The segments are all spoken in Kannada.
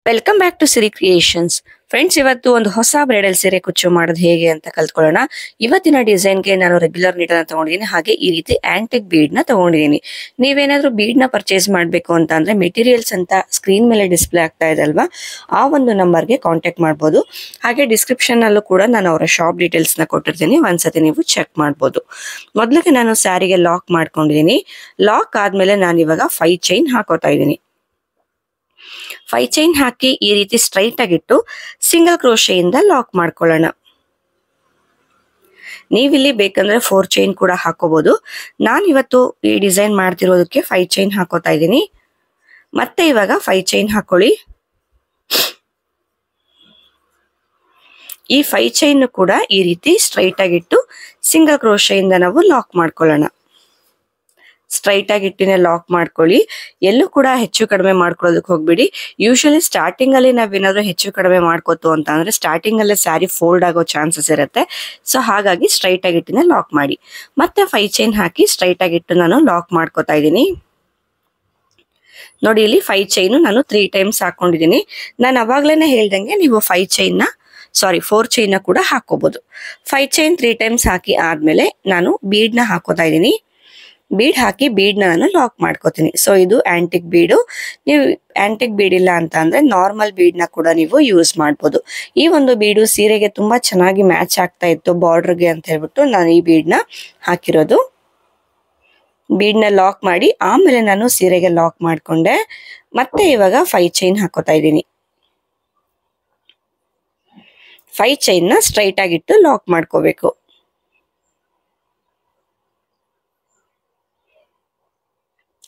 Welcome back to Siri creations. Friends, ಇವತ್ತು ಒಂದು ಹೊಸ ಬ್ರೈಡಲ್ ಸೀರೆ ಕುಚ್ಚು ಮಾಡೋದು ಹೇಗೆ ಅಂತ ಕಲ್ತ್ಕೊಳ್ಳೋಣ. ಇವತ್ತಿನ ಡಿಸೈನ್ಗೆ ನಾನು ರೆಗ್ಯುಲರ್ ನೀಡಲ್ ನ ತಗೊಂಡಿದ್ದೀನಿ, ಹಾಗೆ ಈ ರೀತಿ ಆಂಟಿಕ್ ಬೀಡ್ ನ ತಗೊಂಡಿದ್ದೀನಿ. ನೀವೇನಾದ್ರೂ ಬೀಡ್ ನ ಪರ್ಚೇಸ್ ಮಾಡಬೇಕು ಅಂತ ಅಂದ್ರೆ ಮೆಟೀರಿಯಲ್ಸ್ ಅಂತ ಸ್ಕ್ರೀನ್ ಮೇಲೆ ಡಿಸ್ಪ್ಲೇ ಆಗ್ತಾ ಇದೆ ಅಲ್ವಾ, ಆ ಒಂದು ನಂಬರ್ಗೆ ಕಾಂಟ್ಯಾಕ್ಟ್ ಮಾಡ್ಬೋದು. ಹಾಗೆ ಡಿಸ್ಕ್ರಿಪ್ಷನ್ ಅಲ್ಲೂ ಕೂಡ ನಾನು ಅವರ ಶಾಪ್ ಡೀಟೇಲ್ಸ್ ನ ಕೊಟ್ಟಿರ್ತೀನಿ, ಒಂದ್ಸತಿ ನೀವು ಚೆಕ್ ಮಾಡ್ಬೋದು. ಮೊದಲಿಗೆ ನಾನು ಸ್ಯಾರಿಗೆ ಲಾಕ್ ಮಾಡ್ಕೊಂಡಿದ್ದೀನಿ. ಲಾಕ್ ಆದ್ಮೇಲೆ ನಾನು ಇವಾಗ 5 ಚೈನ್ ಹಾಕೋತಾ ಇದ್ದೀನಿ. 5 ಚೈನ್ ಹಾಕಿ ಈ ರೀತಿ ಸ್ಟ್ರೈಟ್ ಆಗಿಟ್ಟು ಸಿಂಗಲ್ ಕ್ರೋಶೆಯಿಂದ ಲಾಕ್ ಮಾಡ್ಕೊಳ್ಳೋಣ. ನೀವಿಲ್ಲಿ ಬೇಕಂದ್ರೆ 4 ಚೈನ್ ಕೂಡ ಹಾಕೋಬಹುದು. ನಾನು ಇವತ್ತು ಈ ಡಿಸೈನ್ ಮಾಡ್ತಿರೋದಕ್ಕೆ 5 ಚೈನ್ ಹಾಕೋತಾ ಇದ್ದೀನಿ. ಮತ್ತೆ ಇವಾಗ 5 ಚೈನ್ ಹಾಕೊಳ್ಳಿ. ಈ 5 ಚೈನ್ ಕೂಡ ಈ ರೀತಿ ಸ್ಟ್ರೈಟ್ ಆಗಿಟ್ಟು ಸಿಂಗಲ್ ಕ್ರೋಶೆಯಿಂದ ನಾವು ಲಾಕ್ ಮಾಡ್ಕೊಳ್ಳೋಣ. ಸ್ಟ್ರೈಟ್ ಆಗಿಟ್ಟಿನೇ ಲಾಕ್ ಮಾಡ್ಕೊಳ್ಳಿ. ಎಲ್ಲೂ ಕೂಡ ಹೆಚ್ಚು ಕಡಿಮೆ ಮಾಡ್ಕೊಳ್ಳೋದಕ್ಕೆ ಹೋಗ್ಬಿಡಿ. ಯೂಶಲಿ ಸ್ಟಾರ್ಟಿಂಗ್ ಅಲ್ಲಿ ನಾವೇನಾದ್ರೂ ಹೆಚ್ಚು ಕಡಿಮೆ ಮಾಡ್ಕೋತು ಅಂತ ಅಂದ್ರೆ ಸ್ಟಾರ್ಟಿಂಗ್ ಅಲ್ಲೇ ಸ್ಯಾರಿ ಫೋಲ್ಡ್ ಆಗೋ ಚಾನ್ಸಸ್ ಇರುತ್ತೆ. ಸೊ ಹಾಗಾಗಿ ಸ್ಟ್ರೈಟ್ ಆಗಿಟ್ಟಿನೇ ಲಾಕ್ ಮಾಡಿ. ಮತ್ತೆ 5 ಚೈನ್ ಹಾಕಿ ಸ್ಟ್ರೈಟ್ ಆಗಿಟ್ಟು ನಾನು ಲಾಕ್ ಮಾಡ್ಕೋತಾ ಇದ್ದೀನಿ. ನೋಡಿ, ಇಲ್ಲಿ 5 ಚೈನ್ ನಾನು 3 ಟೈಮ್ಸ್ ಹಾಕೊಂಡಿದ್ದೀನಿ. ನಾನು ಅವಾಗ್ಲೇನೆ ಹೇಳ್ದಂಗೆ ನೀವು 4 ಚೈನ್ ಕೂಡ ಹಾಕೋಬಹುದು. 5 ಚೈನ್ 3 ಟೈಮ್ಸ್ ಹಾಕಿ ಆದ್ಮೇಲೆ ನಾನು ಬೀಡ್ ನ ಹಾಕೋತಾ ಇದ್ದೀನಿ. ಬೀಡ್ ಹಾಕಿ ಬೀಡ್ ನಾನು ಲಾಕ್ ಮಾಡ್ಕೋತೀನಿ. ಸೊ ಇದು ಆಂಟಿಕ್ ಬೀಡು. ನೀವು ಆಂಟಿಕ್ ಬೀಡ್ ಇಲ್ಲ ಅಂತ ಅಂದ್ರೆ ನಾರ್ಮಲ್ ಬೀಡ್ ನ ಕೂಡ ನೀವು ಯೂಸ್ ಮಾಡ್ಬೋದು. ಈ ಒಂದು ಬೀಡು ಸೀರೆಗೆ ತುಂಬಾ ಚೆನ್ನಾಗಿ ಮ್ಯಾಚ್ ಆಗ್ತಾ ಇತ್ತು ಬಾರ್ಡರ್ಗೆ ಅಂತ ಹೇಳ್ಬಿಟ್ಟು ನಾನು ಈ ಬೀಡ್ ನ ಹಾಕಿರೋದು. ಬೀಡ್ ನ ಲಾಕ್ ಮಾಡಿ ಆಮೇಲೆ ನಾನು ಸೀರೆಗೆ ಲಾಕ್ ಮಾಡ್ಕೊಂಡೆ. ಮತ್ತೆ ಇವಾಗ 5 ಚೈನ್ ಹಾಕೋತಾ ಇದ್ದೀನಿ. 5 ಚೈನ್ ನ ಸ್ಟ್ರೈಟ್ ಆಗಿಟ್ಟು ಲಾಕ್ ಮಾಡ್ಕೋಬೇಕು.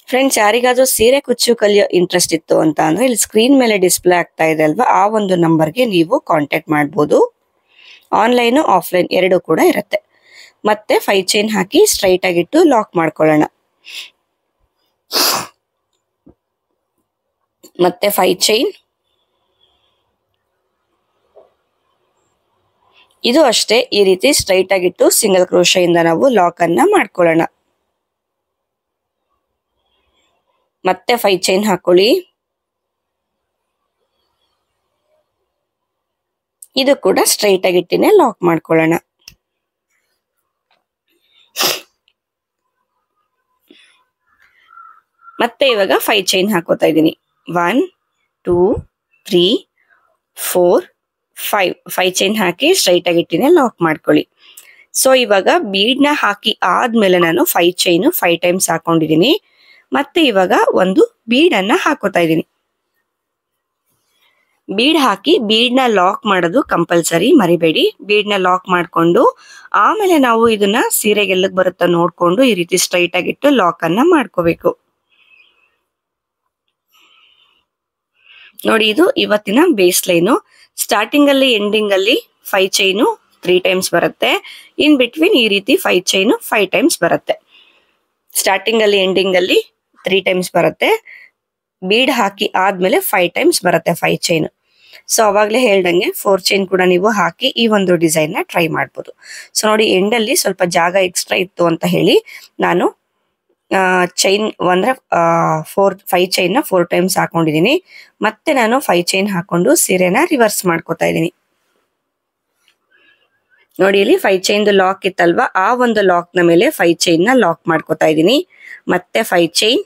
ಫ್ರೆಂಡ್ಸ್, ಯಾರಿಗಾದ್ರೂ ಸೀರೆ ಕುಚ್ಚು ಕಲಿಯೋ ಇಂಟ್ರೆಸ್ಟ್ ಇತ್ತು ಅಂತ ಅಂದ್ರೆ ಇಲ್ಲಿ ಸ್ಕ್ರೀನ್ ಮೇಲೆ ಡಿಸ್ಪ್ಲೇ ಆಗ್ತಾ ಇದೆ ಅಲ್ವಾ, ಆ ಒಂದು ನಂಬರ್ಗೆ ನೀವು ಕಾಂಟ್ಯಾಕ್ಟ್ ಮಾಡ್ಬೋದು. ಆನ್ಲೈನ್ ಆಫ್ಲೈನ್ ಎರಡೂ ಕೂಡ ಇರುತ್ತೆ. ಮತ್ತೆ 5 ಚೈನ್ ಹಾಕಿ ಸ್ಟ್ರೈಟ್ ಆಗಿಟ್ಟು ಲಾಕ್ ಮಾಡ್ಕೊಳ್ಳೋಣ. ಮತ್ತೆ 5 ಚೈನ್, ಇದು ಅಷ್ಟೇ ಈ ರೀತಿ ಸ್ಟ್ರೈಟ್ ಆಗಿಟ್ಟು ಸಿಂಗಲ್ ಕ್ರೋಶೆಯಿಂದ ನಾವು ಲಾಕ್ ಅನ್ನ ಮಾಡ್ಕೊಳ್ಳೋಣ. ಮತ್ತೆ 5 ಚೈನ್ ಹಾಕೊಳ್ಳಿ. ಇದು ಕೂಡ ಸ್ಟ್ರೈಟ್ ಆಗಿಟ್ಟಿನೇ ಲಾಕ್ ಮಾಡ್ಕೊಳ್ಳೋಣ. ಮತ್ತೆ ಇವಾಗ 5 ಚೈನ್ ಹಾಕೋತಾ ಇದ್ದೀನಿ. 1 2 3 4 5 ಚೈನ್ ಹಾಕಿ ಸ್ಟ್ರೈಟ್ ಆಗಿಟ್ಟಿನೇ ಲಾಕ್ ಮಾಡ್ಕೊಳ್ಳಿ. ಸೊ ಇವಾಗ ಬೀಡ್ ನ ಹಾಕಿ ಆದ್ಮೇಲೆ ನಾನು 5 ಚೈನ್ 5 ಟೈಮ್ಸ್ ಹಾಕೊಂಡಿದ್ದೀನಿ. ಮತ್ತೆ ಇವಾಗ ಒಂದು ಬೀಡ್ ಅನ್ನ ಹಾಕೋತಾ ಇದ್ದೀನಿ. ಬೀಡ್ ಹಾಕಿ ಬೀಡ್ ನ ಲಾಕ್ ಮಾಡೋದು ಕಂಪಲ್ಸರಿ, ಮರಿಬೇಡಿ. ಬೀಡ್ ನ ಲಾಕ್ ಮಾಡ್ಕೊಂಡು ಆಮೇಲೆ ನಾವು ಇದನ್ನ ಸೀರೆಗೆಲ್ಲಕ್ ಬರುತ್ತಾ ನೋಡ್ಕೊಂಡು ಈ ರೀತಿ ಸ್ಟ್ರೈಟ್ ಆಗಿಟ್ಟು ಲಾಕ್ ಅನ್ನ ಮಾಡ್ಕೋಬೇಕು. ನೋಡಿ, ಇದು ಇವತ್ತಿನ ಬೇಸ್ ಲೈನು. ಸ್ಟಾರ್ಟಿಂಗ್ ಅಲ್ಲಿ ಎಂಡಿಂಗ್ ಅಲ್ಲಿ 5 ಚೈನು 3 ಟೈಮ್ಸ್ ಬರುತ್ತೆ. ಇನ್ ಬಿಟ್ವೀನ್ ಈ ರೀತಿ 5 ಚೈನು 5 ಟೈಮ್ಸ್ ಬರುತ್ತೆ. ಸ್ಟಾರ್ಟಿಂಗ್ ಅಲ್ಲಿ ಎಂಡಿಂಗ್ ಅಲ್ಲಿ 3 ಟೈಮ್ಸ್ ಬರುತ್ತೆ. ಬೀಡ್ ಹಾಕಿ ಆದ್ಮೇಲೆ 5 ಟೈಮ್ಸ್ ಬರುತ್ತೆ 5 ಚೈನ್. ಸೊ ಅವಾಗ್ಲೇ ಹೇಳ್ದಂಗೆ 4 ಚೈನ್ ಕೂಡ ನೀವು ಹಾಕಿ ಈ ಒಂದು ಡಿಸೈನ್ ನ ಟ್ರೈ ಮಾಡ್ಬೋದು. ಸೊ ನೋಡಿ, ಎಂಡ್ ಅಲ್ಲಿ ಸ್ವಲ್ಪ ಜಾಗ ಎಕ್ಸ್ಟ್ರಾ ಇತ್ತು ಅಂತ ಹೇಳಿ ನಾನು ಚೈನ್ ಅಂದ್ರೆ 5 ಚೈನ್ ನ 4 ಟೈಮ್ಸ್ ಹಾಕೊಂಡಿದ್ದೀನಿ. ಮತ್ತೆ ನಾನು 5 ಚೈನ್ ಹಾಕೊಂಡು ಸೀರೆನ ರಿವರ್ಸ್ ಮಾಡ್ಕೋತಾ ಇದ್ದೀನಿ. ನೋಡಿ, ಇಲ್ಲಿ 5 ಚೈನ್ ಲಾಕ್ ಇತ್ತಲ್ವಾ, ಆ ಒಂದು ಲಾಕ್ ನ ಮೇಲೆ 5 ಚೈನ್ ನ ಲಾಕ್ ಮಾಡ್ಕೋತಾ ಇದ್ದೀನಿ. ಮತ್ತೆ 5 ಚೈನ್,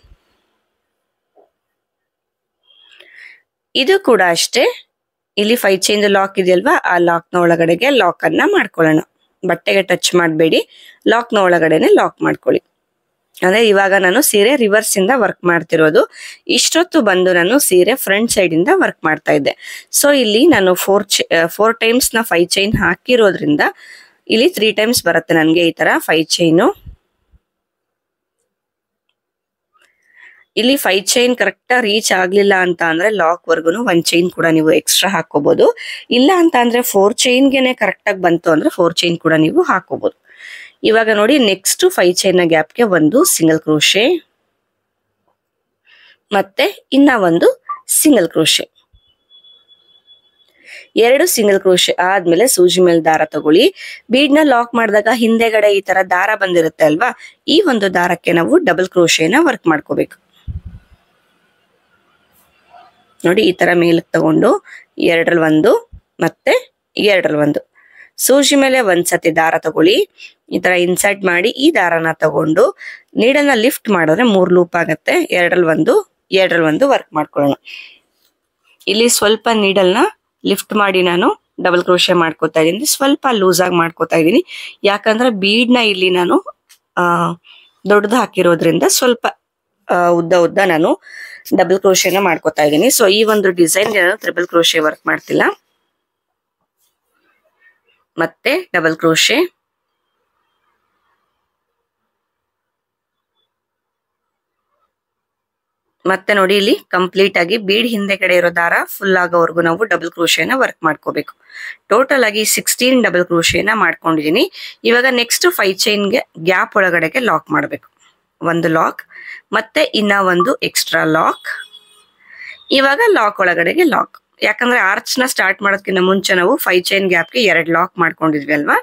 ಇದು ಕೂಡ ಅಷ್ಟೇ. ಇಲ್ಲಿ 5 ಚೈನ್ ಲಾಕ್ ಇದೆಯಲ್ವಾ, ಆ ಲಾಕ್ ನ ಒಳಗಡೆಗೆ ಲಾಕ್ ಅನ್ನ ಮಾಡ್ಕೊಳ್ಳೋಣ. ಬಟ್ಟೆಗೆ ಟಚ್ ಮಾಡಬೇಡಿ, ಲಾಕ್ ನ ಒಳಗಡೆನೆ ಲಾಕ್ ಮಾಡ್ಕೊಳ್ಳಿ. ಅಂದ್ರೆ ಇವಾಗ ನಾನು ಸೀರೆ ರಿವರ್ಸ್ ಇಂದ ವರ್ಕ್ ಮಾಡ್ತಿರೋದು. ಇಷ್ಟೊತ್ತು ಬಂದು ನಾನು ಸೀರೆ ಫ್ರಂಟ್ ಸೈಡ್ ಇಂದ ವರ್ಕ್ ಮಾಡ್ತಾ ಇದ್ದೆ. ಸೊ ಇಲ್ಲಿ ನಾನು 4 ಟೈಮ್ಸ್ ನ 5 ಚೈನ್ ಹಾಕಿರೋದ್ರಿಂದ ಇಲ್ಲಿ 3 ಟೈಮ್ಸ್ ಬರುತ್ತೆ ನನಗೆ ಈ ತರ 5 ಚೈನು. ಇಲ್ಲಿ 5 ಚೈನ್ ಕರೆಕ್ಟ್ ರೀಚ್ ಆಗ್ಲಿಲ್ಲ ಅಂತ ಅಂದ್ರೆ ಲಾಕ್ ವರ್ಗುನು 1 ಚೈನ್ ಕೂಡ ನೀವು ಎಕ್ಸ್ಟ್ರಾ ಹಾಕೋಬಹುದು. ಇಲ್ಲ ಅಂತ ಅಂದ್ರೆ 4 ಚೈನ್ಗೆನೆ ಕರೆಕ್ಟ್ ಆಗಿ ಬಂತು ಅಂದ್ರೆ 4 ಚೈನ್ ಕೂಡ ನೀವು ಹಾಕೋಬಹುದು. ಇವಾಗ ನೋಡಿ, ನೆಕ್ಸ್ಟ್ 5 ಚೈನ್ ನ ಗ್ಯಾಪ್ಗೆ ಒಂದು ಸಿಂಗಲ್ ಕ್ರೋಶೆ, ಮತ್ತೆ ಇನ್ನ ಒಂದು ಸಿಂಗಲ್ ಕ್ರೋಶೆ. 2 ಸಿಂಗಲ್ ಕ್ರೋಶೆ ಆದ್ಮೇಲೆ ಸೂಜಿ ಮೇಲೆ ದಾರ ತಗೊಳ್ಳಿ. ಬೀಡ್ ನ ಲಾಕ್ ಮಾಡಿದಾಗ ಹಿಂದೆಗಡೆ ಈ ತರ ದಾರ ಬಂದಿರುತ್ತೆ ಅಲ್ವಾ, ಈ ಒಂದು ದಾರಕ್ಕೆ ನಾವು ಡಬಲ್ ಕ್ರೋಶೆನ ವರ್ಕ್ ಮಾಡ್ಕೋಬೇಕು. ನೋಡಿ ಈ ತರ ಮೇಲಕ್ಕೆ ತಗೊಂಡು 2ರಲ್ಲಿ 1 ಮತ್ತೆ 2ರಲ್ಲಿ 1 ಸೂಜಿ ಮೇಲೆ ಒಂದ್ಸತಿ ದಾರ ತಗೊಳ್ಳಿ, ಈ ತರ ಇನ್ಸರ್ಟ್ ಮಾಡಿ ಈ ದಾರನ ತಗೊಂಡು ನೀಡಲ್ನ ಲಿಫ್ಟ್ ಮಾಡಿದ್ರೆ 3 ಲೂಪ್ ಆಗತ್ತೆ. 2ರಲ್ಲಿ 1 2ರಲ್ಲಿ 1 ವರ್ಕ್ ಮಾಡ್ಕೊಳ್ಳೋಣ. ಇಲ್ಲಿ ಸ್ವಲ್ಪ ನೀಡಲ್ನ ಲಿಫ್ಟ್ ಮಾಡಿ ನಾನು ಡಬಲ್ ಕ್ರೋಶೆ ಮಾಡ್ಕೋತಾ ಇದ್ದೀನಿ. ಸ್ವಲ್ಪ ಲೂಸ್ ಆಗಿ ಮಾಡ್ಕೋತಾ ಇದ್ದೀನಿ, ಯಾಕಂದ್ರೆ ಬೀಡ್ನ ಇಲ್ಲಿ ನಾನು ದೊಡ್ಡದು ಹಾಕಿರೋದ್ರಿಂದ ಸ್ವಲ್ಪ ಉದ್ದ ನಾನು ಡಬಲ್ ಕ್ರೋಶೆನ ಮಾಡ್ಕೋತಾ ಇದ್ದೀನಿ. ಸೊ ಈ ಒಂದು ಡಿಸೈನ್ಗೆ ನಾನು ಟ್ರಿಬಲ್ ಕ್ರೋಶೆ ವರ್ಕ್ ಮಾಡ್ತಿಲ್ಲ. ಮತ್ತೆ ಡಬಲ್ ಕ್ರೋಶೆ, ಮತ್ತೆ ನೋಡಿ ಇಲ್ಲಿ ಕಂಪ್ಲೀಟ್ ಆಗಿ ಬೀಡ್ ಹಿಂದೆ ಕಡೆ ಇರೋ ದಾರ ಫುಲ್ ಆಗೋವರೆಗೂ ನಾವು ಡಬಲ್ ಕ್ರೋಶೆನ ವರ್ಕ್ ಮಾಡ್ಕೋಬೇಕು. ಟೋಟಲ್ ಆಗಿ 16 ಡಬಲ್ ಕ್ರೋಶೆನ ಮಾಡ್ಕೊಂಡಿದೀನಿ. ಇವಾಗ ನೆಕ್ಸ್ಟ್ 5 ಚೈನ್ಗೆ ಗ್ಯಾಪ್ ಒಳಗಡೆಗೆ ಲಾಕ್ ಮಾಡಬೇಕು. ಒಂದು ಲಾಕ್ ಮತ್ತೆ ಇನ್ನ ಒಂದು ಎಕ್ಸ್ಟ್ರಾ ಲಾಕ್. ಇವಾಗ ಲಾಕ್ ಒಳಗಡೆಗೆ ಲಾಕ್, ಯಾಕಂದ್ರೆ ಆರ್ಚ್ ನ ಸ್ಟಾರ್ಟ್ ಮಾಡೋದಕ್ಕಿಂತ ಮುಂಚೆ ನಾವು 5 ಚೈನ್ ಗ್ಯಾಪ್ಗೆ 2 ಲಾಕ್ ಮಾಡ್ಕೊಂಡಿದ್ವಿ ಅಲ್ವಾ.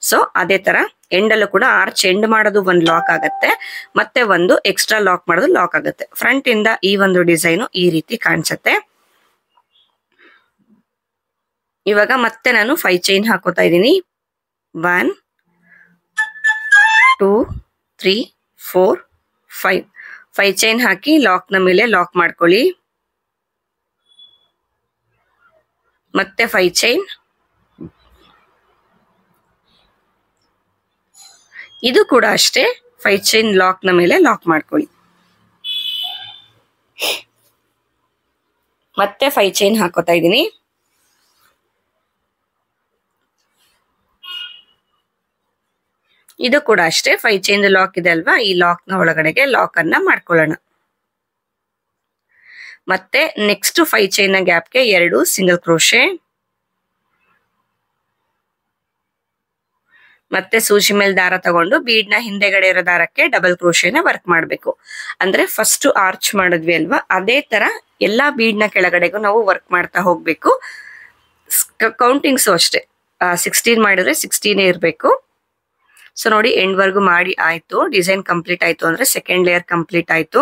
ಸೊ ಅದೇ ತರ ಎಂಡಲ್ಲೂ ಕೂಡ ಆರ್ಚ್ ಎಂಡ್ ಮಾಡೋದು ಒಂದು ಲಾಕ್ ಆಗತ್ತೆ, ಮತ್ತೆ ಒಂದು ಎಕ್ಸ್ಟ್ರಾ ಲಾಕ್ ಮಾಡೋದು ಲಾಕ್ ಆಗುತ್ತೆ. ಫ್ರಂಟ್ ಇಂದ ಈ ಒಂದು ಡಿಸೈನ್ ಈ ರೀತಿ ಕಾಣಿಸುತ್ತೆ. ಇವಾಗ ಮತ್ತೆ ನಾನು 5 ಚೈನ್ ಹಾಕೋತಾ ಇದ್ದೀನಿ. 1 2 3 4 5 ಚೈನ್ ಹಾಕಿ ಲಾಕ್ ನ ಮೇಲೆ ಲಾಕ್ ಮಾಡ್ಕೊಳ್ಳಿ. ಮತ್ತೆ 5 ಚೈನ್, ಇದು ಕೂಡ ಅಷ್ಟೇ 5 ಚೈನ್ ಲಾಕ್ ನ ಮೇಲೆ ಲಾಕ್ ಮಾಡ್ಕೊಳ್ಳಿ. ಮತ್ತೆ 5 ಚೈನ್ ಹಾಕೋತಾ ಇದ್ದೀನಿ. ಇದು ಕೂಡ ಅಷ್ಟೇ 5 ಚೈನ್ ಲಾಕ್ ಇದೆ ಅಲ್ವಾ, ಈ ಲಾಕ್ ನ ಒಳಗಡೆಗೆ ಲಾಕ್ ಅನ್ನ ಮಾಡ್ಕೊಳ್ಳೋಣ. ಮತ್ತೆ ನೆಕ್ಸ್ಟ್ 5 ಚೈನ್ ನ ಗ್ಯಾಪ್ಗೆ 2 ಸಿಂಗಲ್ ಕ್ರೋಶೆ, ಮತ್ತೆ ಸೂಜಿ ಮೇಲೆ ದಾರ ತಗೊಂಡು ಬೀಡ್ ನ ಹಿಂದೆಗಡೆ ಇರೋ ದಾರಕ್ಕೆ ಡಬಲ್ ಕ್ರೋಶೆನ ವರ್ಕ್ ಮಾಡಬೇಕು. ಅಂದ್ರೆ ಫಸ್ಟ್ ಆರ್ಚ್ ಮಾಡಿದ್ವಿ ಅಲ್ವಾ, ಅದೇ ತರ ಎಲ್ಲಾ ಬೀಡ್ ನ ಕೆಳಗಡೆಗೂ ನಾವು ವರ್ಕ್ ಮಾಡ್ತಾ ಹೋಗ್ಬೇಕು. ಕೌಂಟಿಂಗ್ಸು ಅಷ್ಟೇ 16 ಮಾಡಿದ್ರೆ 16 ಇರಬೇಕು. ಸೊ ನೋಡಿ ಎಂಡ್ ವರ್ಗು ಮಾಡಿ ಆಯ್ತು, ಡಿಸೈನ್ ಕಂಪ್ಲೀಟ್ ಆಯ್ತು ಅಂದ್ರೆ ಸೆಕೆಂಡ್ ಲೇಯರ್ ಕಂಪ್ಲೀಟ್ ಆಯ್ತು.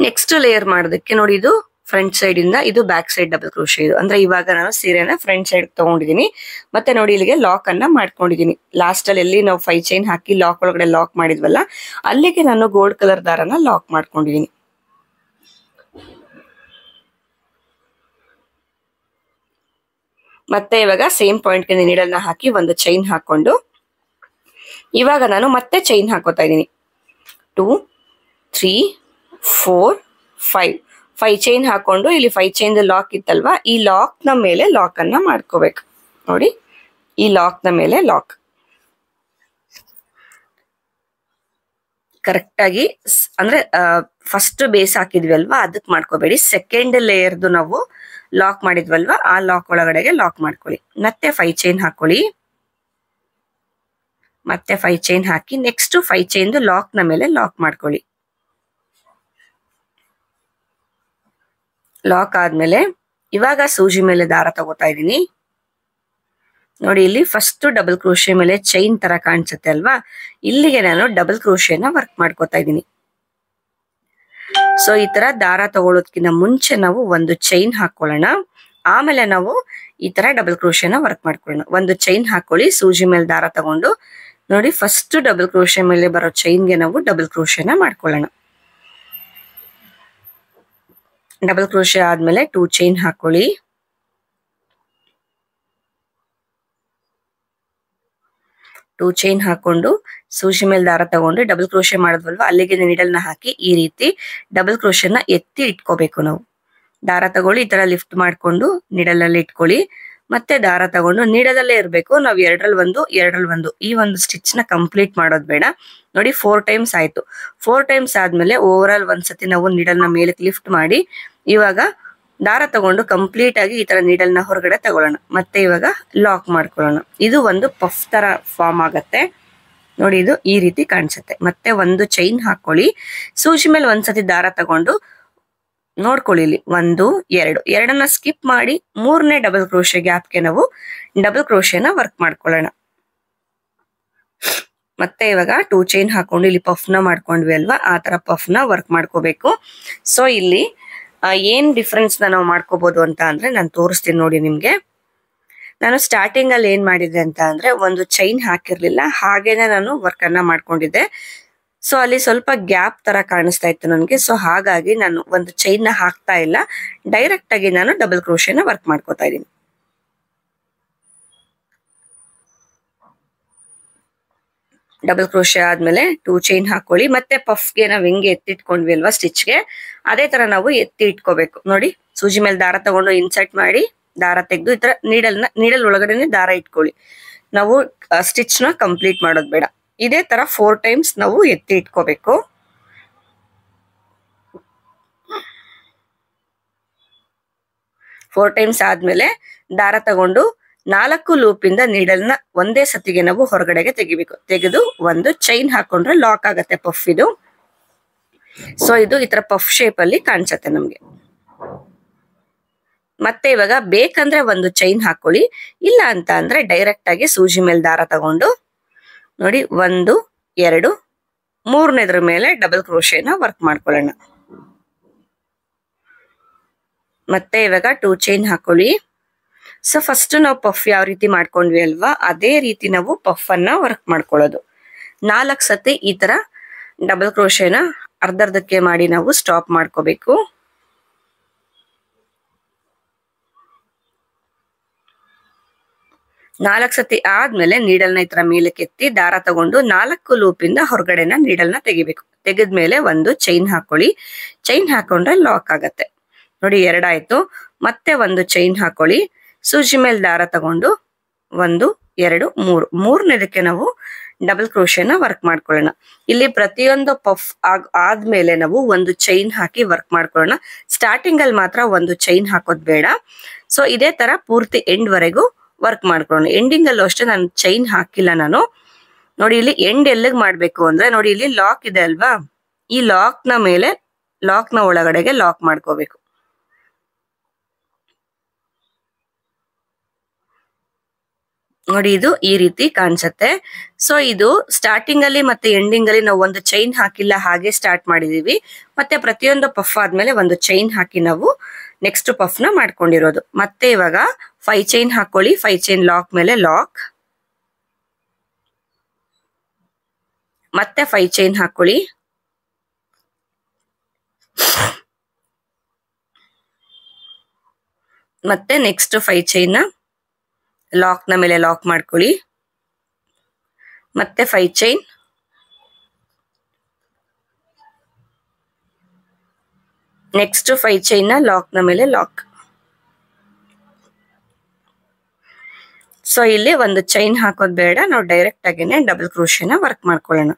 ನೆಕ್ಸ್ಟ್ ಲೇಯರ್ ಮಾಡೋದಕ್ಕೆ ನೋಡಿ ಇದು ಫ್ರಂಟ್ ಸೈಡ್ ಇಂದ ಇದು ಬ್ಯಾಕ್ ಸೈಡ್ ಡಬಲ್ ಕ್ರೋಶೆ. ಇದು ಅಂದ್ರೆ ಇವಾಗ ನಾನು ಸೀರೆನ ಫ್ರಂಟ್ ಸೈಡ್ ತಗೊಂಡಿದ್ದೀನಿ. ಮತ್ತೆ ನೋಡಿ ಇಲ್ಲಿಗೆ ಲಾಕ್ ಅನ್ನ ಮಾಡ್ಕೊಂಡಿದ್ದೀನಿ. ಲಾಸ್ಟ್ ಅಲ್ಲಿ ಎಲ್ಲಿ ನಾವು 5 ಚೈನ್ ಹಾಕಿ ಲಾಕ್ ಒಳಗಡೆ ಲಾಕ್ ಮಾಡಿದ್ವಲ್ಲ, ಅಲ್ಲಿಗೆ ನಾನು ಗೋಲ್ಡ್ ಕಲರ್ ದಾರನ ಲಾಕ್ ಮಾಡ್ಕೊಂಡಿದ್ದೀನಿ. ಮತ್ತೆ ಇವಾಗ ಸೇಮ್ ಪಾಯಿಂಟ್ಗೆ ನೀಡಲ್ನ ಹಾಕಿ ಒಂದು ಚೈನ್ ಹಾಕೊಂಡು ಇವಾಗ ನಾನು ಮತ್ತೆ ಚೈನ್ ಹಾಕೋತಾ ಇದ್ದೀನಿ. 2 3 4 5 ಚೈನ್ ಹಾಕೊಂಡು ಇಲ್ಲಿ 5 ಚೈನ್ ಲಾಕ್ ಇತ್ತಲ್ವಾ, ಈ ಲಾಕ್ ನ ಮೇಲೆ ಲಾಕ್ ಅನ್ನ ಮಾಡ್ಕೋಬೇಕು. ನೋಡಿ ಈ ಲಾಕ್ ನ ಮೇಲೆ ಲಾಕ್ ಕರೆಕ್ಟ್ ಆಗಿ, ಅಂದ್ರೆ ಫಸ್ಟ್ ಬೇಸ್ ಹಾಕಿದ್ವಿ ಅಲ್ವಾ ಅದಕ್ಕೆ ಮಾಡ್ಕೋಬೇಡಿ. ಸೆಕೆಂಡ್ ಲೇಯರ್ದು ನಾವು ಲಾಕ್ ಮಾಡಿದ್ವಲ್ವಾ, ಆ ಲಾಕ್ ಒಳಗಡೆಗೆ ಲಾಕ್ ಮಾಡ್ಕೊಳ್ಳಿ. ಮತ್ತೆ 5 ಚೈನ್ ಹಾಕೊಳ್ಳಿ, ಮತ್ತೆ 5 ಚೈನ್ ಹಾಕಿ ನೆಕ್ಸ್ಟ್ 5 ಚೈನ್ ಲಾಕ್ ನ ಮೇಲೆ ಲಾಕ್ ಮಾಡ್ಕೊಳ್ಳಿ. ಲಾಕ್ ಆದ್ಮೇಲೆ ಇವಾಗ ಸೂಜಿ ಮೇಲೆ ದಾರ ತಗೋತಾ ಇದ್ದೀನಿ. ನೋಡಿ ಇಲ್ಲಿ ಫಸ್ಟ್ ಡಬಲ್ ಕ್ರೋಶೆ ಮೇಲೆ ಚೈನ್ ತರ ಕಾಣಿಸುತ್ತೆ ಅಲ್ವಾ, ಇಲ್ಲಿಗೆ ನಾನು ಡಬಲ್ ಕ್ರೋಶೆನ ವರ್ಕ್ ಮಾಡ್ಕೋತಾ ಇದ್ದೀನಿ. ಸೊ ಈ ತರ ದಾರ ತಗೊಳ್ಳೋದಕ್ಕಿಂತ ಮುಂಚೆ ನಾವು ಒಂದು ಚೈನ್ ಹಾಕೊಳ್ಳೋಣ, ಆಮೇಲೆ ನಾವು ಈ ತರ ಡಬಲ್ ಕ್ರೋಶೆನ ವರ್ಕ್ ಮಾಡ್ಕೊಳ್ಳೋಣ. ಒಂದು ಚೈನ್ ಹಾಕೊಳ್ಳಿ, ಸೂಜಿ ಮೇಲೆ ದಾರ ತಗೊಂಡು ನೋಡಿ ಫಸ್ಟ್ ಡಬಲ್ ಕ್ರೋಶೆ ಮೇಲೆ ಬರೋ ಚೈನ್ಗೆ ನಾವು ಡಬಲ್ ಕ್ರೋಶೆನ ಮಾಡ್ಕೊಳ್ಳೋಣ. ಡಬಲ್ ಕ್ರೋಶೆ ಆದ್ಮೇಲೆ 2 ಚೈನ್ ಹಾಕೊಳ್ಳಿ, 2 ಚೈನ್ ಹಾಕೊಂಡು ಸೂಜಿ ಮೇಲೆ ದಾರ ತಗೊಂಡು ಡಬಲ್ ಕ್ರೋಶೆ ಮಾಡಿದ್ವಲ್ವಾ, ಅಲ್ಲಿಗೆ ನೀಡಲ್ನ ಹಾಕಿ ಈ ರೀತಿ ಡಬಲ್ ಕ್ರೋಶೆನ ಎತ್ತಿ ಇಟ್ಕೋಬೇಕು. ನಾವು ದಾರ ತಗೊಳ್ಳಿ, ಈ ತರ ಲಿಫ್ಟ್ ಮಾಡ್ಕೊಂಡು ನೀಡಲಲ್ಲಿ ಇಟ್ಕೊಳ್ಳಿ. ಮತ್ತೆ ದಾರ ತಗೊಂಡು ನೀಡದಲ್ಲೇ ಇರಬೇಕು. ನಾವು 2ರಲ್ಲಿ 1 2ರಲ್ಲಿ 1 ಈ ಒಂದು ಸ್ಟಿಚ್ ನ ಕಂಪ್ಲೀಟ್ ಮಾಡೋದು ಬೇಡ. ನೋಡಿ 4 ಟೈಮ್ಸ್ ಆಯ್ತು. 4 ಟೈಮ್ಸ್ ಆದ್ಮೇಲೆ ಓವರ್ ಆಲ್ ಒಂದ್ಸತಿ ನಾವು ನೀಡಲ್ನ ಮೇಲಕ್ಕೆ ಲಿಫ್ಟ್ ಮಾಡಿ ಇವಾಗ ದಾರ ತಗೊಂಡು ಕಂಪ್ಲೀಟ್ ಆಗಿ ಈ ತರ ನೀಡಲ್ನ ಹೊರಗಡೆ ತಗೊಳ್ಳೋಣ. ಮತ್ತೆ ಇವಾಗ ಲಾಕ್ ಮಾಡ್ಕೊಳ್ಳೋಣ. ಇದು ಒಂದು ಪಫ್ ತರ ಫಾರ್ಮ್ ಆಗತ್ತೆ. ನೋಡಿ ಇದು ಈ ರೀತಿ ಕಾಣಿಸುತ್ತೆ. ಮತ್ತೆ ಒಂದು ಚೈನ್ ಹಾಕೊಳ್ಳಿ, ಸೂಜಿ ಮೇಲೆ ಒಂದ್ಸತಿ ದಾರ ತಗೊಂಡು ನೋಡ್ಕೊಳ್ಳಿ ಇಲ್ಲಿ 1 2 2ನ್ನ ಸ್ಕಿಪ್ ಮಾಡಿ 3ನೇ ಡಬಲ್ ಕ್ರೋಶೆ ಗ್ಯಾಪ್ಗೆ ನಾವು ಡಬಲ್ ಕ್ರೋಶೆನ ವರ್ಕ್ ಮಾಡ್ಕೊಳ್ಳೋಣ. ಮತ್ತೆ ಇವಾಗ 2 ಚೈನ್ ಹಾಕೊಂಡು ಇಲ್ಲಿ ಪಫ್ನ ಮಾಡ್ಕೊಂಡ್ವಿ ಅಲ್ವಾ, ಆ ತರ ಪಫ್ನ ವರ್ಕ್ ಮಾಡ್ಕೋಬೇಕು. ಸೊ ಇಲ್ಲಿ ಏನ್ ಡಿಫ್ರೆನ್ಸ್ ನಾವು ಮಾಡ್ಕೋಬಹುದು ಅಂತ ಅಂದ್ರೆ ನಾನು ತೋರಿಸ್ತೀನಿ ನೋಡಿ ನಿಮ್ಗೆ. ನಾನು ಸ್ಟಾರ್ಟಿಂಗ್ ಅಲ್ಲಿ ಏನ್ ಮಾಡಿದ್ದೆ ಅಂತ ಅಂದ್ರೆ ಒಂದು ಚೈನ್ ಹಾಕಿರ್ಲಿಲ್ಲ, ಹಾಗೇನೆ ನಾನು ವರ್ಕ್ ಅನ್ನ ಮಾಡ್ಕೊಂಡಿದ್ದೆ. ಸೊ ಅಲ್ಲಿ ಸ್ವಲ್ಪ ಗ್ಯಾಪ್ ತರ ಕಾಣಿಸ್ತಾ ಇತ್ತು ನನಗೆ. ಸೊ ಹಾಗಾಗಿ ನಾನು ಒಂದು ಚೈನ್ ನ ಹಾಕ್ತಾ ಇಲ್ಲ, ಡೈರೆಕ್ಟ್ ಆಗಿ ನಾನು ಡಬಲ್ ಕ್ರೋಶೆನ ವರ್ಕ್ ಮಾಡ್ಕೋತಾ ಇದ್ದೀನಿ. ಡಬಲ್ ಕ್ರೋಶೆ ಆದ್ಮೇಲೆ 2 ಚೈನ್ ಹಾಕೊಳ್ಳಿ. ಮತ್ತೆ ಪಫ್ಗೆ ನಾವು ಹೆಂಗೆ ಎತ್ತಿಟ್ಕೊಂಡ್ವಿ ಅಲ್ವಾ ಸ್ಟಿಚ್ಗೆ, ಅದೇ ತರ ನಾವು ಎತ್ತಿ ಇಟ್ಕೋಬೇಕು. ನೋಡಿ, ಸೂಜಿ ಮೇಲೆ ದಾರ ತಗೊಂಡು ಇನ್ಸರ್ಟ್ ಮಾಡಿ ದಾರ ತೆಗೆದು ಈ ತರ ನೀಡಲ್ ಒಳಗಡೆನೆ ದಾರ ಇಟ್ಕೊಳ್ಳಿ. ನಾವು ಸ್ಟಿಚ್ ನ ಕಂಪ್ಲೀಟ್ ಮಾಡೋದು ಬೇಡ. ಇದೇ ತರ 4 ಟೈಮ್ಸ್ ನಾವು ಎತ್ತಿ ಇಟ್ಕೋಬೇಕು. ಫೋರ್ ಟೈಮ್ಸ್ ಆದ್ಮೇಲೆ ದಾರ ತಗೊಂಡು 4 ಲೂಪಿಂದ ನೀಡಲ್ನ ಒಂದೇ ಸತಿಗೆ ನಾವು ಹೊರಗಡೆಗೆ ತೆಗಿಬೇಕು. ತೆಗೆದು ಒಂದು ಚೈನ್ ಹಾಕೊಂಡ್ರೆ ಲಾಕ್ ಆಗತ್ತೆ ಪಫ್ ಇದು. ಸೊ ಇದು ಈ ತರ ಪಫ್ ಶೇಪ್ ಅಲ್ಲಿ ಕಾಣಿಸುತ್ತೆ ನಮ್ಗೆ. ಮತ್ತೆ ಇವಾಗ ಬೇಕಂದ್ರೆ ಒಂದು ಚೈನ್ ಹಾಕೊಳ್ಳಿ, ಇಲ್ಲ ಅಂತ ಅಂದ್ರೆ ಡೈರೆಕ್ಟ್ ಆಗಿ ಸೂಜಿ ಮೇಲೆ ದಾರ ತಗೊಂಡು ನೋಡಿ 1 2 3ನೇದ್ರ ಮೇಲೆ ಡಬಲ್ ಕ್ರೋಶೆನ ವರ್ಕ್ ಮಾಡ್ಕೊಳ್ಳೋಣ. ಮತ್ತೆ ಇವಾಗ 2 ಚೈನ್ ಹಾಕೊಳ್ಳಿ. ಸೊ ಫಸ್ಟ್ ನಾವು ಪಫ್ ಯಾವ ರೀತಿ ಮಾಡ್ಕೊಂಡ್ವಿ ಅಲ್ವಾ, ಅದೇ ರೀತಿ ನಾವು ಪಫ್ ಅನ್ನ ವರ್ಕ್ ಮಾಡ್ಕೊಳ್ಳೋದು. 4 ಸತಿ ಈ ತರ ಡಬಲ್ ಕ್ರೋಶೆನ ಅರ್ಧಕ್ಕೆ ಮಾಡಿ ನಾವು ಸ್ಟಾಪ್ ಮಾಡ್ಕೋಬೇಕು. ನಾಲ್ಕು ಸತಿ ಆದ್ಮೇಲೆ ನೀಡಲ್ನ ಈ ತರ ಮೇಲಕ್ಕೆ ಎತ್ತಿ ದಾರ ತಗೊಂಡು 4 ಲೂಪಿಂದ ಹೊರಗಡೆನ ನೀಡಲ್ನ ತೆಗಿಬೇಕು. ತೆಗೆದ್ಮೇಲೆ ಒಂದು ಚೈನ್ ಹಾಕೊಳ್ಳಿ. ಚೈನ್ ಹಾಕೊಂಡ್ರೆ ಲಾಕ್ ಆಗತ್ತೆ. ನೋಡಿ 2 ಆಯ್ತು. ಮತ್ತೆ ಒಂದು ಚೈನ್ ಹಾಕೊಳ್ಳಿ. ಸೂಜಿ ಮೇಲೆ ದಾರ ತಗೊಂಡು 1 2 3 ಮೂರನೇದಕ್ಕೆ ನಾವು ಡಬಲ್ ಕ್ರೋಶೆನ ವರ್ಕ್ ಮಾಡ್ಕೊಳ್ಳೋಣ. ಇಲ್ಲಿ ಪ್ರತಿಯೊಂದು ಪಫ್ ಆದ್ಮೇಲೆ ನಾವು ಒಂದು ಚೈನ್ ಹಾಕಿ ವರ್ಕ್ ಮಾಡ್ಕೊಳ್ಳೋಣ. ಸ್ಟಾರ್ಟಿಂಗ್ ಅಲ್ಲಿ ಮಾತ್ರ ಒಂದು ಚೈನ್ ಹಾಕೋದ್ ಬೇಡ. ಸೊ ಇದೇ ತರ ಪೂರ್ತಿ ಎಂಡ್ ವರೆಗೂ ವರ್ಕ್ ಮಾಡ್ಕೊಳ್ಳೋಣ. ಎಂಡಿಂಗ್ ಅಲ್ಲೂ ಅಷ್ಟೇ ನಾನು ಚೈನ್ ಹಾಕಿಲ್ಲ ನಾನು. ನೋಡಿ ಇಲ್ಲಿ ಎಂಡ್ ಎಲ್ಲಿಗೆ ಮಾಡ್ಬೇಕು ಅಂದ್ರೆ ನೋಡಿ ಇಲ್ಲಿ ಲಾಕ್ ಇದೆ ಅಲ್ವಾ, ಈ ಲಾಕ್ ನ ಮೇಲೆ ಲಾಕ್ ನ ಒಳಗಡೆಗೆ ಲಾಕ್ ಮಾಡ್ಕೋಬೇಕು. ನೋಡಿ ಇದು ಈ ರೀತಿ ಕಾಣಿಸುತ್ತೆ. ಸೊ ಇದು ಸ್ಟಾರ್ಟಿಂಗ್ ಅಲ್ಲಿ ಮತ್ತೆ ಎಂಡಿಂಗ್ ಅಲ್ಲಿ ನಾವು ಒಂದು ಚೈನ್ ಹಾಕಿಲ್ಲ, ಹಾಗೆ ಸ್ಟಾರ್ಟ್ ಮಾಡಿದೀವಿ. ಮತ್ತೆ ಪ್ರತಿಯೊಂದು ಪಫ್ ಆದ್ಮೇಲೆ ಒಂದು ಚೈನ್ ಹಾಕಿ ನಾವು ನೆಕ್ಸ್ಟ್ ಪಫ್ ನ ಮಾಡ್ಕೊಂಡಿರೋದು. ಮತ್ತೆ ಇವಾಗ 5 ಚೈನ್ ಹಾಕೊಳ್ಳಿ. 5 ಚೈನ್ ಲಾಕ್ ಮೇಲೆ ಲಾಕ್. ಮತ್ತೆ 5 ಚೈನ್ ಹಾಕೊಳ್ಳಿ. ಮತ್ತೆ ನೆಕ್ಸ್ಟ್ 5 ಚೈನ್ ಲಾಕ್ ನ ಮೇಲೆ ಲಾಕ್ ಮಾಡ್ಕೊಳ್ಳಿ. ಮತ್ತೆ 5 ಚೈನ್, ನೆಕ್ಸ್ಟ್ 5 ಚೈನ್ ನ ಲಾಕ್ ನ ಮೇಲೆ ಲಾಕ್. ಸೊ ಇಲ್ಲಿ ಒಂದು ಚೈನ್ ಹಾಕೋದ್ ಬೇಡ, ನಾವು ಡೈರೆಕ್ಟ್ ಆಗಿನೇ ಡಬಲ್ ಕ್ರೋಶೆನ ವರ್ಕ್ ಮಾಡ್ಕೊಳ್ಳೋಣ.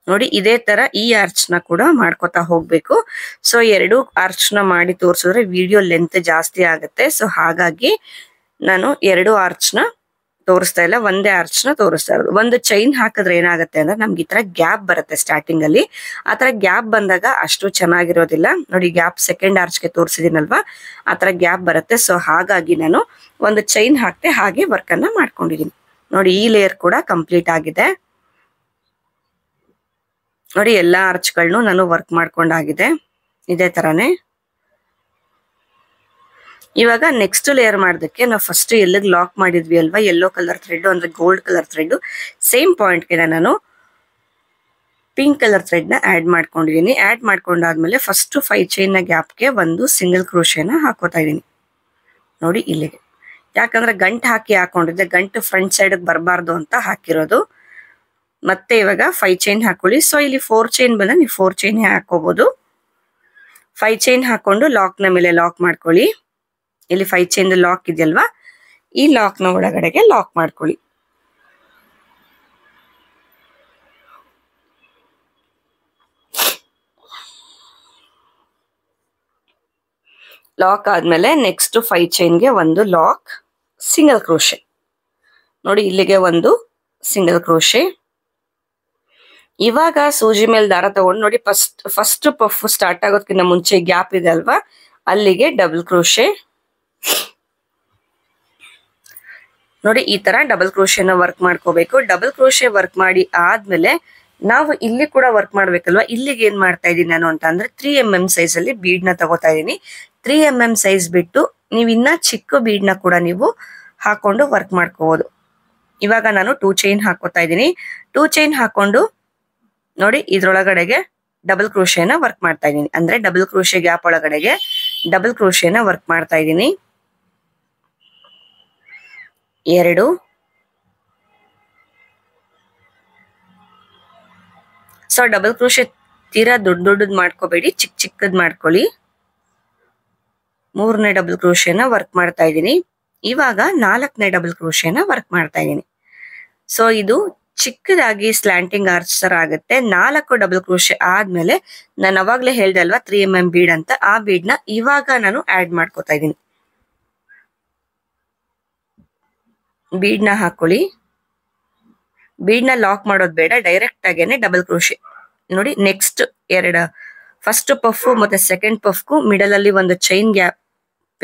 ನೋಡಿ ಇದೇ ತರ ಈ ಆರ್ಚ್ ನ ಕೂಡ ಮಾಡ್ಕೊತಾ ಹೋಗ್ಬೇಕು. ಸೊ 2 ಆರ್ಚ್ ನ ಮಾಡಿ ತೋರಿಸಿದ್ರೆ ವಿಡಿಯೋ ಲೆಂತ್ ಜಾಸ್ತಿ ಆಗುತ್ತೆ. ಸೊ ಹಾಗಾಗಿ ನಾನು 2 ಆರ್ಚ್ ನ ತೋರಿಸ್ತಾ ಇಲ್ಲ, ಒಂದೇ ಆರ್ಚ್ ನ ತೋರಿಸ್ತಾ ಇರೋದು. ಒಂದು ಚೈನ್ ಹಾಕಿದ್ರೆ ಏನಾಗುತ್ತೆ ಅಂದ್ರೆ ನಮ್ಗೆ ಈ ತರ ಗ್ಯಾಪ್ ಬರುತ್ತೆ ಸ್ಟಾರ್ಟಿಂಗ್ ಅಲ್ಲಿ. ಆ ತರ ಗ್ಯಾಪ್ ಬಂದಾಗ ಅಷ್ಟು ಚೆನ್ನಾಗಿರೋದಿಲ್ಲ. ನೋಡಿ ಗ್ಯಾಪ್ ಸೆಕೆಂಡ್ ಆರ್ಚ್ಗೆ ತೋರಿಸಿದೀನಲ್ವಾ, ಆ ತರ ಗ್ಯಾಪ್ ಬರುತ್ತೆ. ಸೊ ಹಾಗಾಗಿ ನಾನು ಒಂದು ಚೈನ್ ಹಾಕ್ತೆ, ಹಾಗೆ ವರ್ಕ್ ಅನ್ನ ಮಾಡ್ಕೊಂಡಿದೀನಿ. ನೋಡಿ ಈ ಲೇಯರ್ ಕೂಡ ಕಂಪ್ಲೀಟ್ ಆಗಿದೆ. ನೋಡಿ ಎಲ್ಲಾ ಆರ್ಚ್ಗಳನ್ನು ನಾನು ವರ್ಕ್ ಮಾಡ್ಕೊಂಡಾಗಿದೆ ಇದೇ ತರಾನೇ. ಇವಾಗ ನೆಕ್ಸ್ಟ್ ಲೇಯರ್ ಮಾಡೋದಕ್ಕೆ ನಾವು ಫಸ್ಟ್ ಎಲ್ಲಿಗೆ ಲಾಕ್ ಮಾಡಿದ್ವಿ ಅಲ್ವಾ, ಯೆಲ್ಲೋ ಕಲರ್ ಥ್ರೆಡ್ ಅಂದ್ರೆ ಗೋಲ್ಡ್ ಕಲರ್ ಥ್ರೆಡ್, ಸೇಮ್ ಪಾಯಿಂಟ್ಗೆ ನಾನು ಪಿಂಕ್ ಕಲರ್ ಥ್ರೆಡ್ ನ ಆಡ್ ಮಾಡ್ಕೊಂಡಿದೀನಿ. ಆಡ್ ಮಾಡ್ಕೊಂಡಾದ್ಮೇಲೆ ಫಸ್ಟ್ 5 ಚೈನ್ ನ ಗ್ಯಾಪ್ಗೆ ಒಂದು ಸಿಂಗಲ್ ಕ್ರೋಶೆನ ಹಾಕೋತಾ ಇದೀನಿ. ನೋಡಿ ಇಲ್ಲಿಗೆ, ಯಾಕಂದ್ರೆ ಗಂಟು ಹಾಕಿ ಹಾಕೊಂಡಿದ್ದೆ, ಗಂಟು ಫ್ರಂಟ್ ಸೈಡ್ ಬರಬಾರ್ದು ಅಂತ ಹಾಕಿರೋದು. ಮತ್ತೆ ಇವಾಗ 5 ಚೈನ್ ಹಾಕೊಳ್ಳಿ. ಸೊ ಇಲ್ಲಿ 4 ಚೈನ್ ಬಂದ್ರೆ ನೀವು 4 ಚೈನ್ ಹಾಕೋಬಹುದು. 5 ಚೈನ್ ಹಾಕೊಂಡು ಲಾಕ್ ನ ಮೇಲೆ ಲಾಕ್ ಮಾಡ್ಕೊಳ್ಳಿ. ಇಲ್ಲಿ 5 ಚೈನ್ ಲಾಕ್ ಇದೆಯಲ್ವಾ, ಈ ಲಾಕ್ ನ ಒಳಗಡೆಗೆ ಲಾಕ್ ಮಾಡ್ಕೊಳ್ಳಿ. ಲಾಕ್ ಆದ್ಮೇಲೆ ನೆಕ್ಸ್ಟ್ 5 ಚೈನ್ಗೆ ಒಂದು ಲಾಕ್, ಸಿಂಗಲ್ ಕ್ರೋಶೆ. ನೋಡಿ ಇಲ್ಲಿಗೆ ಒಂದು ಸಿಂಗಲ್ ಕ್ರೋಶೆ. ಇವಾಗ ಸೂಜಿ ಮೇಲೆ ದಾರ ತಗೊಂಡು ನೋಡಿ ಫಸ್ಟ್ ಪಫ್ ಸ್ಟಾರ್ಟ್ ಆಗೋದಕ್ಕಿಂತ ಮುಂಚೆ ಗ್ಯಾಪ್ ಇದೆ ಅಲ್ವಾ, ಅಲ್ಲಿಗೆ ಡಬಲ್ ಕ್ರೋಶೆ. ನೋಡಿ ಈ ತರ ಡಬಲ್ ಕ್ರೋಶೆನ ವರ್ಕ್ ಮಾಡ್ಕೋಬೇಕು. ಡಬಲ್ ಕ್ರೋಶೆ ವರ್ಕ್ ಮಾಡಿ ಆದ್ಮೇಲೆ ನಾವು ಇಲ್ಲಿ ಕೂಡ ವರ್ಕ್ ಮಾಡ್ಬೇಕಲ್ವಾ, ಇಲ್ಲಿಗೆ ಏನ್ ಮಾಡ್ತಾ ಇದ್ದೀನಿ ನಾನು ಅಂತ ಅಂದ್ರೆ 3mm ಸೈಜ್ ಅಲ್ಲಿ ಬೀಡ್ ನ ತಗೋತಾ ಇದ್ದೀನಿ. 3mm ಸೈಜ್ ಬಿಟ್ಟು ನೀವು ಇನ್ನ ಚಿಕ್ಕ ಬೀಡ್ ನ ಕೂಡ ನೀವು ಹಾಕೊಂಡು ವರ್ಕ್ ಮಾಡ್ಕೋಬಹುದು. ಇವಾಗ ನಾನು 2 ಚೈನ್ ಹಾಕೋತಾ ಇದ್ದೀನಿ. 2 ಚೈನ್ ಹಾಕೊಂಡು ನೋಡಿ ಇದ್ರೊಳಗಡೆಗೆ ಡಬಲ್ ಕ್ರೋಶೆನ ವರ್ಕ್ ಮಾಡ್ತಾ ಇದ್ದೀನಿ. ಅಂದ್ರೆ ಡಬಲ್ ಕ್ರೋಶೆ ಗ್ಯಾಪ್ ಒಳಗಡೆಗೆ ಡಬಲ್ ಕ್ರೋಶೆನ ವರ್ಕ್ ಮಾಡ್ತಾ ಇದ್ದೀನಿ. 2 ಸೊ ಡಬಲ್ ಕ್ರೋಶೆ ತೀರಾ ದೊಡ್ಡದ್ ಮಾಡ್ಕೋಬೇಡಿ, ಚಿಕ್ಕದ್ ಮಾಡ್ಕೊಳ್ಳಿ. 3ನೇ ಡಬಲ್ ಕ್ರೋಶೆನ ವರ್ಕ್ ಮಾಡ್ತಾ ಇದ್ದೀನಿ. ಇವಾಗ 4ನೇ ಡಬಲ್ ಕ್ರೋಶೆನ ವರ್ಕ್ ಮಾಡ್ತಾ ಇದ್ದೀನಿ. ಸೊ ಇದು ಚಿಕ್ಕದಾಗಿ ಸ್ಲ್ಯಾಂಟಿಂಗ್ ಆರ್ಚ್ ತರ ಆಗುತ್ತೆ. 4 ಡಬಲ್ ಕ್ರೋಶೆ ಆದ್ಮೇಲೆ ನಾನು ಅವಾಗ್ಲೇ ಹೇಳ್ದೆ ಅಲ್ವಾ 3mm ಬೀಡ್ ಅಂತ, ಆ ಬೀಡ್ ನ ಇವಾಗ ನಾನು ಆಡ್ ಮಾಡ್ಕೋತಾ ಇದ್ದೀನಿ. ಬೀಡ್ ನ ಹಾಕೊಳ್ಳಿ. ಬೀಡ್ ನ ಲಾಕ್ ಮಾಡೋದು ಬೇಡ, ಡೈರೆಕ್ಟ್ ಆಗೇನೆ ಡಬಲ್ ಕ್ರೋಶೆ ನೋಡಿ. ನೆಕ್ಸ್ಟ್ ಫಸ್ಟ್ ಪಫ್ ಮತ್ತೆ ಸೆಕೆಂಡ್ ಪಫ್ಗೂ ಮಿಡಲ್ ಅಲ್ಲಿ ಒಂದು ಚೈನ್ ಗ್ಯಾಪ್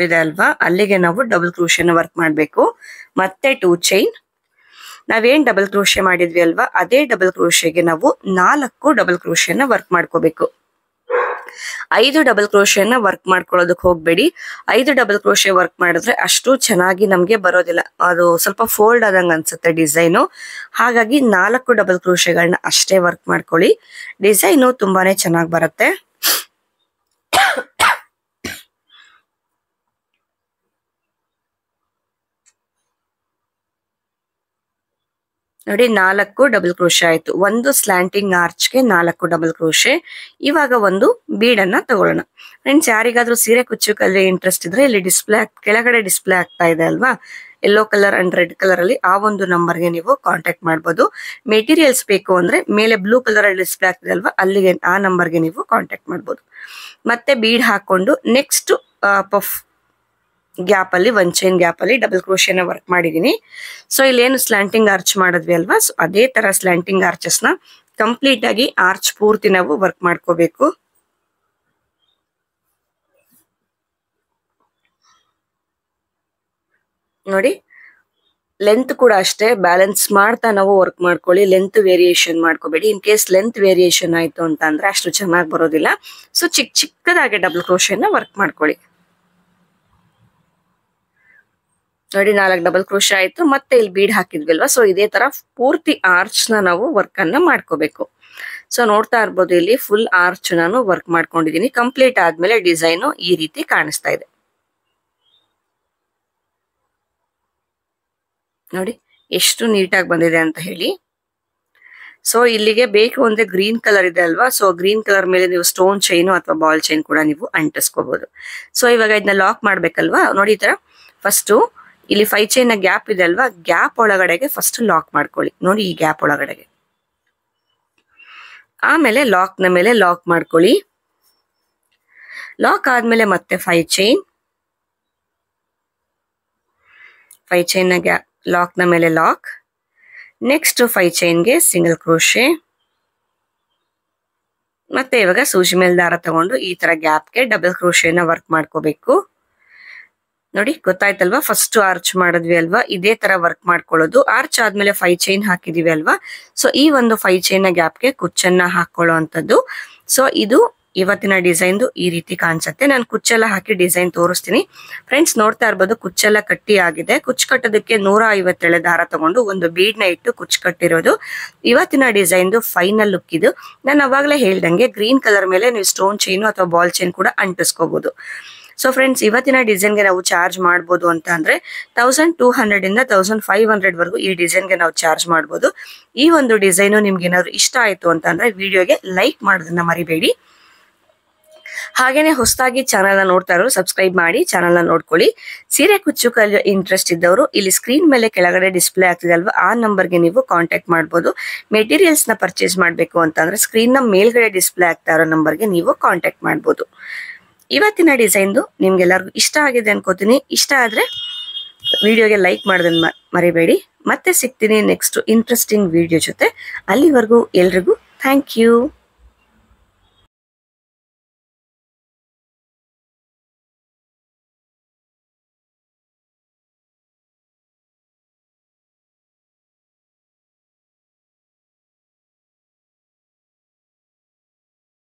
ಇದೆ ಅಲ್ವಾ, ಅಲ್ಲಿಗೆ ನಾವು ಡಬಲ್ ಕ್ರೋಶೆನ ವರ್ಕ್ ಮಾಡ್ಬೇಕು. ಮತ್ತೆ 2 ಚೈನ್, ನಾವೇನ್ ಡಬಲ್ ಕ್ರೋಶೆ ಮಾಡಿದ್ವಿ ಅಲ್ವಾ, ಅದೇ ಡಬಲ್ ಕ್ರೋಶೆಗೆ ನಾವು 4 ಡಬಲ್ ಕ್ರೋಶೆನ ವರ್ಕ್ ಮಾಡ್ಕೋಬೇಕು. 5 ಡಬಲ್ ಕ್ರೋಶೆನ ವರ್ಕ್ ಮಾಡ್ಕೊಳ್ಳೋದಕ್ಕೆ ಹೋಗ್ಬೇಡಿ. 5 ಡಬಲ್ ಕ್ರೋಶೆ ವರ್ಕ್ ಮಾಡಿದ್ರೆ ಅಷ್ಟು ಚೆನ್ನಾಗಿ ನಮ್ಗೆ ಬರೋದಿಲ್ಲ, ಅದು ಸ್ವಲ್ಪ ಫೋಲ್ಡ್ ಆದಂಗ ಅನ್ಸುತ್ತೆ ಡಿಸೈನು. ಹಾಗಾಗಿ 4 ಡಬಲ್ ಕ್ರೋಶೆಗಳನ್ನ ಅಷ್ಟೇ ವರ್ಕ್ ಮಾಡ್ಕೊಳ್ಳಿ, ಡಿಸೈನು ತುಂಬಾನೇ ಚೆನ್ನಾಗಿ ಬರುತ್ತೆ. ನೋಡಿ 4 ಡಬಲ್ ಕ್ರೋಶೆ ಆಯ್ತು. ಒಂದು ಸ್ಲ್ಯಾಂಟಿಂಗ್ ಆರ್ಚ್ಗೆ 4 ಡಬಲ್ ಕ್ರೋಶೆ. ಇವಾಗ ಒಂದು ಬೀಡನ್ನ ತಗೊಳ್ಳೋಣ. ಫ್ರೆಂಡ್ಸ್, ಯಾರಿಗಾದ್ರೂ ಸೀರೆ ಕುಚ್ಚುಕಲ್ಲಿ ಇಂಟ್ರೆಸ್ಟ್ ಇದ್ರೆ ಇಲ್ಲಿ ಕೆಳಗಡೆ ಡಿಸ್ಪ್ಲೇ ಆಗ್ತಾ ಇದೆ ಅಲ್ವಾ, yellow colour and red colour ಅಲ್ಲಿ, ಆ ಒಂದು ನಂಬರ್ಗೆ ನೀವು ಕಾಂಟ್ಯಾಕ್ಟ್ ಮಾಡ್ಬೋದು. ಮೆಟೀರಿಯಲ್ಸ್ ಬೇಕು ಅಂದ್ರೆ ಮೇಲೆ ಬ್ಲೂ ಕಲರ್ ಅಲ್ಲಿ ಡಿಸ್ಪ್ಲೇ ಆಗ್ತಿದೆ ಅಲ್ವಾ, ಅಲ್ಲಿಗೆ ಆ ನಂಬರ್ಗೆ ನೀವು ಕಾಂಟ್ಯಾಕ್ಟ್ ಮಾಡ್ಬೋದು. ಮತ್ತೆ ಬೀಡ್ ಹಾಕೊಂಡು ನೆಕ್ಸ್ಟ್ ಪಫ್ ಗ್ಯಾಪ್ ಅಲ್ಲಿ 1 ಚೈನ್ ಗ್ಯಾಪ್ ಅಲ್ಲಿ ಡಬಲ್ ಕ್ರೋಶೆನ ವರ್ಕ್ ಮಾಡಿದೀನಿ. ಸೊ ಇಲ್ಲೇನು ಸ್ಲ್ಯಾಂಟಿಂಗ್ ಆರ್ಚ್ ಮಾಡಿದ್ವಿ ಅಲ್ವಾ, ಸೊ ಅದೇ ತರ ಸ್ಲ್ಯಾಂಟಿಂಗ್ ಆರ್ಚಸ್ ನ ಕಂಪ್ಲೀಟ್ ಆಗಿ ಆರ್ಚ್ ಪೂರ್ತಿ ನಾವು ವರ್ಕ್ ಮಾಡ್ಕೋಬೇಕು. ನೋಡಿ ಲೆಂತ್ ಕೂಡ ಅಷ್ಟೇ ಬ್ಯಾಲೆನ್ಸ್ ಮಾಡ್ತಾ ನಾವು ವರ್ಕ್ ಮಾಡ್ಕೊಳ್ಳಿ, ಲೆಂತ್ ವೇರಿಯೇಷನ್ ಮಾಡ್ಕೋಬೇಡಿ. ಇನ್ ಕೇಸ್ ಲೆಂತ್ ವೇರಿಯೇಷನ್ ಆಯ್ತು ಅಂತ ಅಂದ್ರೆ ಅಷ್ಟು ಚೆನ್ನಾಗಿ ಬರೋದಿಲ್ಲ. ಸೊ ಚಿಕ್ಕದಾಗಿ ಡಬಲ್ ಕ್ರೋಶೆನ ವರ್ಕ್ ಮಾಡ್ಕೊಳ್ಳಿ. ನೋಡಿ 4 ಡಬಲ್ ಕ್ರೋಶೆ ಆಯ್ತು. ಮತ್ತೆ ಇಲ್ಲಿ ಬೀಡ್ ಹಾಕಿದ್ವಿಲ್ವಾ, ಸೊ ಇದೇ ತರ ಪೂರ್ತಿ ಆರ್ಚ್ ನ ನಾವು ವರ್ಕ್ ಅನ್ನ ಮಾಡ್ಕೋಬೇಕು. ಸೊ ನೋಡ್ತಾ ಇರ್ಬೋದು, ಇಲ್ಲಿ ಫುಲ್ ಆರ್ಚ್ ನಾನು ವರ್ಕ್ ಮಾಡ್ಕೊಂಡಿದೀನಿ. ಕಂಪ್ಲೀಟ್ ಆದ್ಮೇಲೆ ಡಿಸೈನು ಈ ರೀತಿ ಕಾಣಿಸ್ತಾ ಇದೆ. ನೋಡಿ ಎಷ್ಟು ನೀಟಾಗಿ ಬಂದಿದೆ ಅಂತ ಹೇಳಿ. ಸೊ ಇಲ್ಲಿಗೆ ಬೇಕು ಅಂದ್ರೆ ಗ್ರೀನ್ ಕಲರ್ ಇದೆ ಅಲ್ವಾ, ಸೊ ಗ್ರೀನ್ ಕಲರ್ ಮೇಲೆ ನೀವು ಸ್ಟೋನ್ ಚೈನು ಅಥವಾ ಬಾಲ್ ಚೈನ್ ಕೂಡ ನೀವು ಅಂಟಿಸ್ಕೋಬಹುದು. ಸೊ ಇವಾಗ ಇದನ್ನ ಲಾಕ್ ಮಾಡ್ಬೇಕಲ್ವಾ, ನೋಡಿ ಈ ತರ ಫಸ್ಟ್ ಇಲ್ಲಿ 5 ಚೈನ್ ಗ್ಯಾಪ್ ಇದೆ ಅಲ್ವಾ, ಗ್ಯಾಪ್ ಒಳಗಡೆಗೆ ಫಸ್ಟ್ ಲಾಕ್ ಮಾಡ್ಕೊಳ್ಳಿ. ನೋಡಿ ಈ ಗ್ಯಾಪ್ ಒಳಗಡೆಗೆ, ಆಮೇಲೆ ಲಾಕ್ ನ ಮೇಲೆ ಲಾಕ್ ಮಾಡ್ಕೊಳ್ಳಿ. ಲಾಕ್ ಆದ್ಮೇಲೆ ಮತ್ತೆ 5 ಚೈನ್ ನ ಗ್ಯಾಪ್ ಲಾಕ್ ನ ಮೇಲೆ ಲಾಕ್. ನೆಕ್ಸ್ಟ್ 5 ಚೈನ್ಗೆ ಸಿಂಗಲ್ ಕ್ರೋಶೆ. ಮತ್ತೆ ಇವಾಗ ಸೂಜಿ ಮೇಲೆ ದಾರ ತಗೊಂಡು ಈ ತರ ಗ್ಯಾಪ್ಗೆ ಡಬಲ್ ಕ್ರೋಶೆನ ವರ್ಕ್ ಮಾಡ್ಕೋಬೇಕು. ನೋಡಿ ಗೊತ್ತಾಯ್ತಲ್ವಾ, ಫಸ್ಟ್ ಆರ್ಚ್ ಮಾಡಿದ್ವಿ ಅಲ್ವಾ, ಇದೇ ತರ ವರ್ಕ್ ಮಾಡ್ಕೊಳ್ಳೋದು. ಆರ್ಚ್ ಆದ್ಮೇಲೆ 5 ಚೈನ್ ಹಾಕಿದೀವಿ ಅಲ್ವಾ, ಸೊ ಈ ಒಂದು 5 ಚೈನ್ ಗ್ಯಾಪ್ಗೆ ಕುಚ್ಚನ್ನ ಹಾಕೊಳ್ಳೋ ಅಂತದ್ದು. ಸೊ ಇದು ಇವತ್ತಿನ ಡಿಸೈನ್ ಈ ರೀತಿ ಕಾಣಿಸುತ್ತೆ. ನಾನು ಕುಚ್ಚೆಲ್ಲ ಹಾಕಿ ಡಿಸೈನ್ ತೋರಿಸ್ತೀನಿ. ಫ್ರೆಂಡ್ಸ್, ನೋಡ್ತಾ ಇರ್ಬೋದು ಕುಚ್ಚೆಲ್ಲ ಕಟ್ಟಿ ಆಗಿದೆ. ಕುಚ್ಚು ಕಟ್ಟೋದಕ್ಕೆ 150 ದಾರ ತಗೊಂಡು ಒಂದು ಬೀಡ್ ನ ಇಟ್ಟು ಕುಚ್ಚು ಕಟ್ಟಿರೋದು. ಇವತ್ತಿನ ಡಿಸೈನ್ ಫೈನಲ್ ಲುಕ್ ಇದು. ನಾನು ಅವಾಗಲೇ ಹೇಳ್ದಂಗೆ ಗ್ರೀನ್ ಕಲರ್ ಮೇಲೆ ನೀವು ಸ್ಟೋನ್ ಚೈನು ಅಥವಾ ಬಾಲ್ ಚೈನ್ ಕೂಡ ಅಂಟಿಸ್ಕೋಬಹುದು. ಸೊ ಫ್ರೆಂಡ್ಸ್, ಇವತ್ತಿನ ಡಿಸೈನ್ಗೆ ನಾವು ಚಾರ್ಜ್ ಮಾಡ್ಬೋದು ಅಂತ ಅಂದ್ರೆ 1200 ಇಂದ 1500 ವರೆಗೂ ಈ ಡಿಸೈನ್ಗೆ ನಾವು ಚಾರ್ಜ್ ಮಾಡ್ಬೋದು. ಈ ಒಂದು ಡಿಸೈನು ನಿಮ್ಗೆ ಏನಾದ್ರು ಇಷ್ಟ ಆಯ್ತು ಅಂತ ಅಂದ್ರೆ ವಿಡಿಯೋಗೆ ಲೈಕ್ ಮಾಡೋದನ್ನ ಮರಿಬೇಡಿ. ಹಾಗೇನೆ ಹೊಸದಾಗಿ ಚಾನಲ್ ನ ನೋಡ್ತಾ ಇರೋರು ಸಬ್ಸ್ಕ್ರೈಬ್ ಮಾಡಿ ಚಾನಲ್ ನ ನೋಡ್ಕೊಳ್ಳಿ. ಸೀರೆ ಕುಚ್ಚು ಕಲಿಯೋ ಇಂಟ್ರೆಸ್ಟ್ ಇದ್ದವರು ಇಲ್ಲಿ ಸ್ಕ್ರೀನ್ ಮೇಲೆ ಕೆಳಗಡೆ ಡಿಸ್ಪ್ಲೇ ಆಗ್ತಿದೆ ಅಲ್ವಾ, ಆ ನಂಬರ್ಗೆ ನೀವು ಕಾಂಟ್ಯಾಕ್ಟ್ ಮಾಡ್ಬೋದು. ಮೆಟೀರಿಯಲ್ಸ್ ನ ಪರ್ಚೇಸ್ ಮಾಡಬೇಕು ಅಂತಂದ್ರೆ ಸ್ಕ್ರೀನ್ ನ ಮೇಲ್ಗಡೆ ಡಿಸ್ಪ್ಲೇ ಆಗ್ತಾ ಇರೋ ನಂಬರ್ಗೆ ನೀವು ಕಾಂಟ್ಯಾಕ್ಟ್ ಮಾಡ್ಬೋದು. ಇವತ್ತಿನ ಡಿಸೈನ್ದು ನಿಮ್ಗೆಲ್ಲರಿಗೂ ಇಷ್ಟ ಆಗಿದೆ ಅನ್ಕೋತೀನಿ. ಇಷ್ಟ ಆದ್ರೆ ವಿಡಿಯೋಗೆ ಲೈಕ್ ಮಾಡೋದನ್ನ ಮರಿಬೇಡಿ. ಮತ್ತೆ ಸಿಗ್ತೀನಿ ನೆಕ್ಸ್ಟ್ ಇಂಟ್ರೆಸ್ಟಿಂಗ್ ವಿಡಿಯೋ ಜೊತೆ. ಅಲ್ಲಿವರೆಗೂ ಎಲ್ರಿಗೂ ಥ್ಯಾಂಕ್ ಯು.